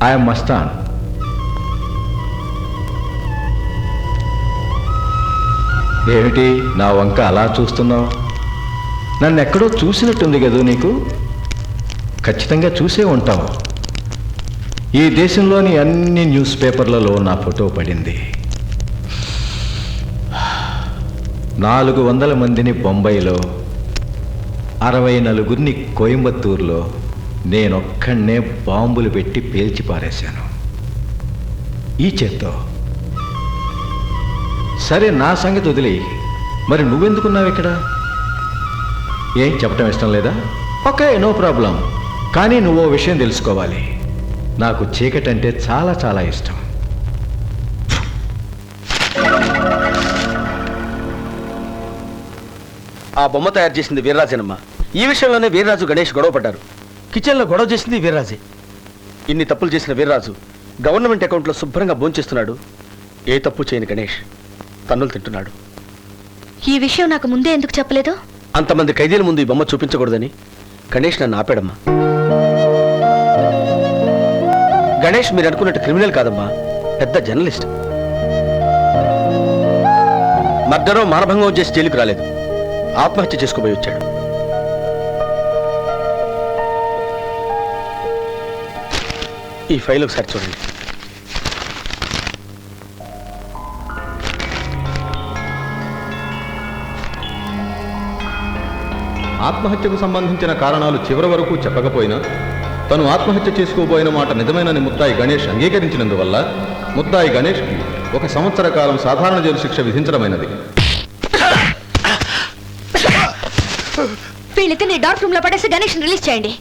I'm Mastan. ఏమిటి నా వంక అలా చూస్తున్నావు? నన్ను ఎక్కడో చూసినట్టుంది కదూ నీకు. ఖచ్చితంగా చూసే ఉంటావు. ఈ దేశంలోని అన్ని న్యూస్ పేపర్లలో నా ఫోటో పడింది. 400 మందిని బొంబాయిలో, 64 కోయంబత్తూరులో నేనొక్కడే బాంబులు పెట్టి పేల్చి పారేశాను ఈ చేత్తో. సరే, నా సంగతి వదిలేయి. మరి నువ్వెందుకున్నావు ఇక్కడ? ఏం చెప్పడం ఇష్టం లేదా? Okay, no problem. కానీ నువ్వో విషయం తెలుసుకోవాలి. నాకు చీకటి అంటే చాలా చాలా ఇష్టం. ఆ బొమ్మ తయారు చేసింది వీర్రాజేనమ్మా. ఈ విషయంలోనే వీర్రాజు గణేష్ గొడవ పడ్డారు. కిచెన్లో గొడవ చేసింది వీర్రాజే. ఇన్ని తప్పులు చేసిన వీర్రాజు గవర్నమెంట్ అకౌంట్లో శుభ్రంగా భోంచేస్తున్నాడు. ఏ తప్పు చేయని గణేష్ తన్నులు తింటున్నాడు. ఈ విషయం నాకు ముందే ఎందుకు చెప్పలేదు? అంతమంది ఖైదీల ముందు ఈ బొమ్మ చూపించకూడదని గణేష్ నన్ను ఆపాడమ్మా. గణేష్ మీరు అనుకున్నట్టు క్రిమినల్ కాదమ్మా, పెద్ద జర్నలిస్ట్. మర్డరో మానభంగం చేసి జైలుకు రాలేదు, ఆత్మహత్య చేసుకోబోయి వచ్చాడు. ఈ ఫైల్ ఒకసారి చూడండి. ఆత్మహత్యకు సంబంధించిన కారణాలు చివరి వరకు చెప్పకపోయినా తను ఆత్మహత్య చేసుకోబోయిన మాట నిజమేనని ముద్దాయి గణేష్ అంగీకరించినందువల్ల ముద్దాయి గణేష్కి 1 సంవత్సర కాలం సాధారణ జైలు శిక్ష విధించడమైనది. వీళ్ళిద్దరిని డార్క్ రూమ్ లో పడేసి గణేష్ రిలీజ్ చేయండి.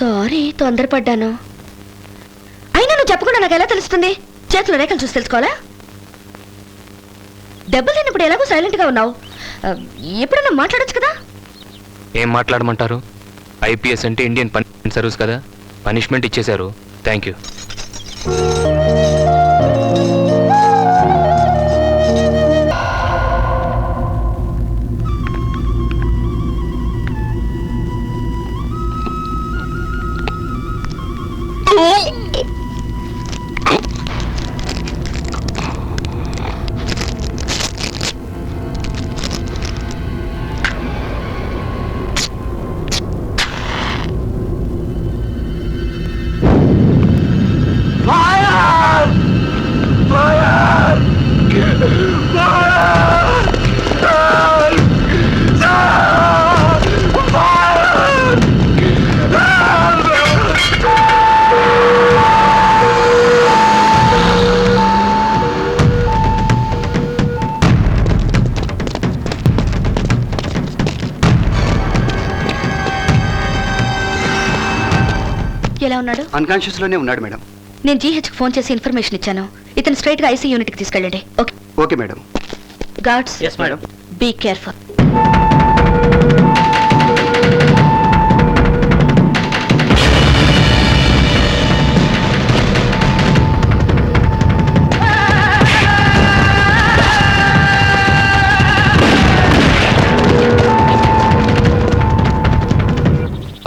సారీ, తొందరపడ్డాను. అయినా నువ్వు చెప్పకుండా నాకు ఎలా తెలుస్తుంది? చేతిలో రేఖలు చూసి తెలుసుకోవాలా? దెబ్బలు తిన్నప్పుడు ఎలాగో సైలెంట్గా ఉన్నావు. ఎప్పుడన్నా మాట్లాడొచ్చు కదా? ఏం మాట్లాడమంటారు? ఐపీఎస్ అంటే ఇండియన్ పనిష్మెంట్ సర్వీస్ కదా, పనిష్మెంట్ ఇచ్చేశారు. Thank you. ఎలా ఉన్నాడు? అన్కాన్షియస్ లోనే ఉన్నాడు మేడం. నేను జీహెచ్కి ఫోన్ చేసి ఇన్ఫర్మేషన్ ఇచ్చాను. ఇతను స్ట్రైట్ గా ఐసీ యూనిట్ కి తీసుకెళ్ళండి. Okay? Okay madam. Guards, be careful.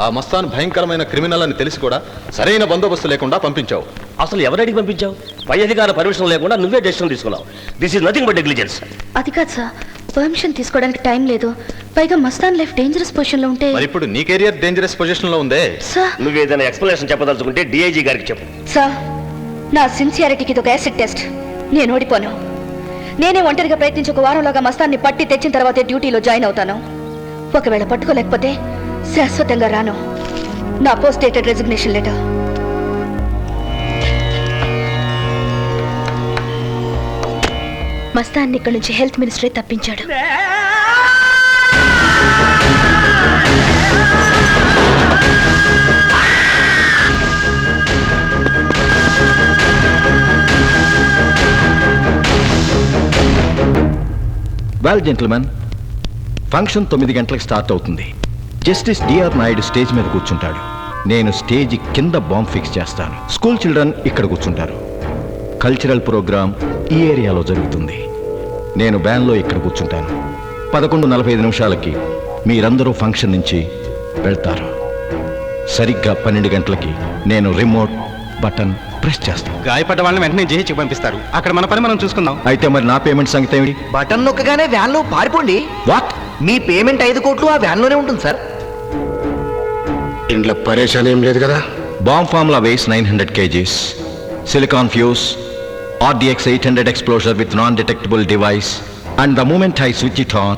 ఆ మస్తాన్ భయంకరమైన క్రిమినల్ అని తెలిసి కూడా సరైన బందోబస్తు లేకుండా పంపించావు. అసలు ఎవరికి పంపించావు? పై అధికార పర్మిషన్ లేకుండా నువ్వే డెసిషన్ తీసుకున్నావు. This is nothing but negligence. అది కాదు సార్, పర్మిషన్ తీసుకోవడానికి టైం లేదు. పైగా మస్తాన్ లైఫ్ డేంజరస్ పొజిషన్ లో ఉంటే. మరి ఇప్పుడు నీ కెరియర్ డేంజరస్ పొజిషన్ లో ఉందే. సార్, నువ్వు ఏదైనా ఎక్స్ప్లెనేషన్ చెప్పదలుచుకుంటే డిఐజీ గారికి చెప్పు. సార్, నా సిన్సియారిటీకి ఇది ఒక యాసిడ్ టెస్ట్. నేను ఓడిపోను. నేనే ఒంటరిగా ప్రయత్నించి 1 వారంలోగా మస్తాన్ని పట్టి తెచ్చిన తర్వాతే డ్యూటీలో జాయిన్ అవుతాను. ఒకవేళ పట్టుకోలేకపోతే శాశ్వతంగా రాను. నా పోస్ట్ డేటెడ్ రెసిగ్నేషన్ లెటర్. మస్తాన్ని ఇక్కడి నుంచి హెల్త్ మినిస్టరే తప్పించాడు. వెల్ జెంటిల్మెన్, ఫంక్షన్ 9 గంటలకు స్టార్ట్ అవుతుంది. జస్టిస్ డిఆర్ నాయుడు స్టేజ్ మీద కూర్చుంటాడు. నేను స్టేజ్ కింద బాంబ్ ఫిక్స్ చేస్తాను. స్కూల్ చిల్డ్రన్ ఇక్కడ కూర్చుంటారు. కల్చరల్ ప్రోగ్రామ్ ఈ ఏరియాలో జరుగుతుంది. నేను బ్యాన్లో ఇక్కడ కూర్చుంటాను. 11:45 మీరందరూ ఫంక్షన్ నుంచి వెళ్తారు. సరిగ్గా 12 గంటలకి నేను రిమోట్ బటన్ ప్రెస్ చేస్తాను. గాయపడ్డ వాళ్ళని వెంటనే జేహెచ్కి పంపిస్తారు. అక్కడ మన పని మనం చూసుకుందాం. అయితే మరి నా పేమెంట్ సంగతి ఏమిటి? బటన్ నొక్కగానే వ్యాన్లో పారిపోండి. వాట్? మీ పేమెంట్ 5 కోట్లు ఆ వ్యాన్లోనే ఉంటుంది సార్. ఇంట్లో పరేషాన్ ఏం లేదు కదా? Bomb formula weighs 900 kgs. Silicon fuse, RDX 800 explosive with non-detectable device. And the moment I switch it on,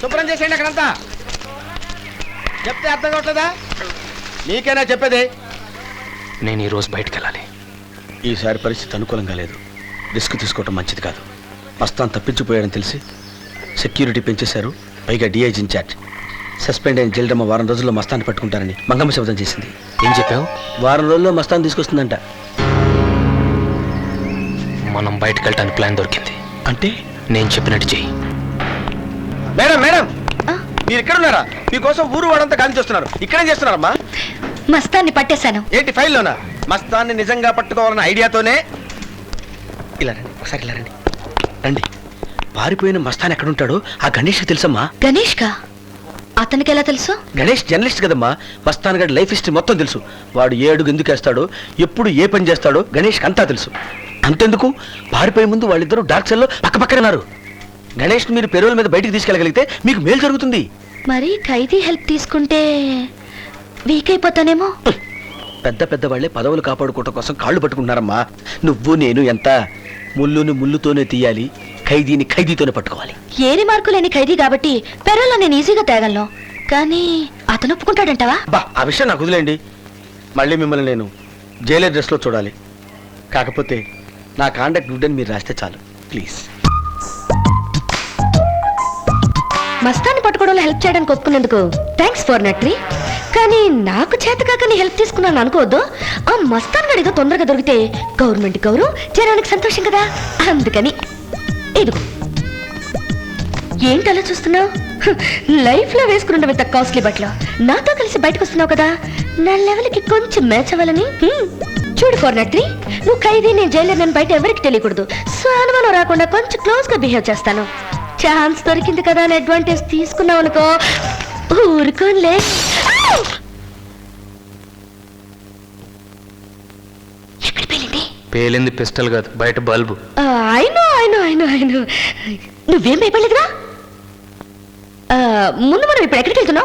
శుభ్రం చేసేయండి అక్కడంతా. చెప్తే అర్థం కావట్లేదా? నీకైనా చెప్పేది. నేను ఈరోజు బయటికి వెళ్ళాలి. ఈసారి పరిస్థితి అనుకూలంగా లేదు. రిస్క్ తీసుకోవటం మంచిది కాదు. మస్తాన్ తప్పించిపోయాడని తెలిసి సెక్యూరిటీ పెంచేశారు. పైగా డిఐజీ ఇన్ఛార్జ్. సస్పెండ్ అయిన జైలమ్మ వారం రోజుల్లో మస్తాన్ని పట్టుకుంటారని మంగమ్మ శబ్దం చేసింది. ఏం చెప్పావు? వారం రోజుల్లో మస్తాన్ తీసుకొస్తుందంట. మనం బయటకు వెళ్ళటానికి ప్లాన్ దొరికింది. అంటే నేను చెప్పినట్టు చెయ్యి. మేడం మేడం, మీరు ఇక్కడ ఉన్నారా? మీకోసం ఊరు వాడంతా గాలి చేస్తున్నారు. ఇక్కడేం చేస్తున్నారమ్మా? మస్తాన్ని పట్టేశాను. ఏంటి ఫైల్లోనా? మస్తాన్ని నిజంగా పట్టుకోవాలన్న ఐడియాతోనే. ఇలా రండి, ఒకసారి ఇలా రండి. రండి. పారిపోయిన మస్తాన్ ఎక్కడుంటాడో ఆ గణేష్కి తెలుసమ్మా. గణేష్ కా? అతనికి ఎలా తెలుసు? గణేష్ జర్నలిస్ట్ కదమ్మా. మస్తాన్ గడి లైఫ్ హిస్టరీ మొత్తం తెలుసు. వాడు ఏ అడుగు ఎందుకు వేస్తాడో, ఎప్పుడు ఏ పని చేస్తాడో గణేష్కి అంతా తెలుసు. అంతెందుకు, పారిపోయే ముందు వాళ్ళిద్దరూ డార్క్ సెల్లో పక్కపక్కనే ఉన్నారు. గణేష్ మీరు పెరోల్ మీద బయటికి తీసుకెళ్ళగలిగితే మీకు మేలు జరుగుతుంది. మరి ఖైదీ హెల్ప్ తీసుకుంటే వీక్ అయిపోతానేమో. పెద్ద పెద్ద వాళ్ళే పదవులు కాపాడుకోవటం కోసం కాళ్ళు పట్టుకుంటున్నారమ్మా. నువ్వు నేను ఎంత? ముళ్ళుని ముళ్ళుతోనే తీయాలి, ఖైదీని ఖైదీతోనే పట్టుకోవాలి. ఏరి మార్కు లేని ఖైదీ కాబట్టి పెరల్లో నేను ఈజీగా తేగలను. కానీ అతను ఒప్పుకుంటాడంటావా? బా, ఆ విషయం నాకు వదిలేండి. మళ్ళీ మిమ్మల్ని నేను జైలర్ డ్రెస్లో చూడాలి. కాకపోతే నా కాండక్ట్ గుడ్ అని మీరు రాస్తే చాలు ప్లీజ్. మస్తాన్ని పట్టుకోవడంలో హెల్ప్ చేయడానికి ఒప్పుకున్నందుకు థ్యాంక్స్ ఫర్ నట్రీ. కానీ నాకు చేతకాక నీ హెల్ప్ తీసుకున్నాను అనుకోవద్దు. ఆ మస్తాన్ గడితో తొందరగా దొరికితే గవర్నమెంట్ గౌరవం, జనానికి సంతోషం కదా. అందుకని ఇదిగో. ఏంటి అలా చూస్తున్నావు? లైఫ్ లో వేసుకున్న ఇంత కాస్ట్లీ బట్టలు నాతో కలిసి బయటకు వస్తున్నావు కదా, నా లెవెల్కి కొంచెం మ్యాచ్ అవ్వాలని. చూడు ఫర్ నట్రీ, నువ్వు ఖైదీ, నేను జైలర్, నేను బయట ఎవరికి తెలియకూడదు. సో అనుమానం రాకుండా కొంచెం క్లోజ్ గా బిహేవ్ చేస్తాను. ఛాన్స్ దొరికింది కదా అని అడ్వాంటేజ్ తీసుకున్నావు అనుకో, ఊరుకోలే. ఎక్కడ పేలింది? పేలింది పిస్టల్ కాదు, బయట బల్బు. నువ్వేం భయపడలేదురా? ముందు మనం ఇప్పుడు ఎక్కడికి వెళ్తున్నావు?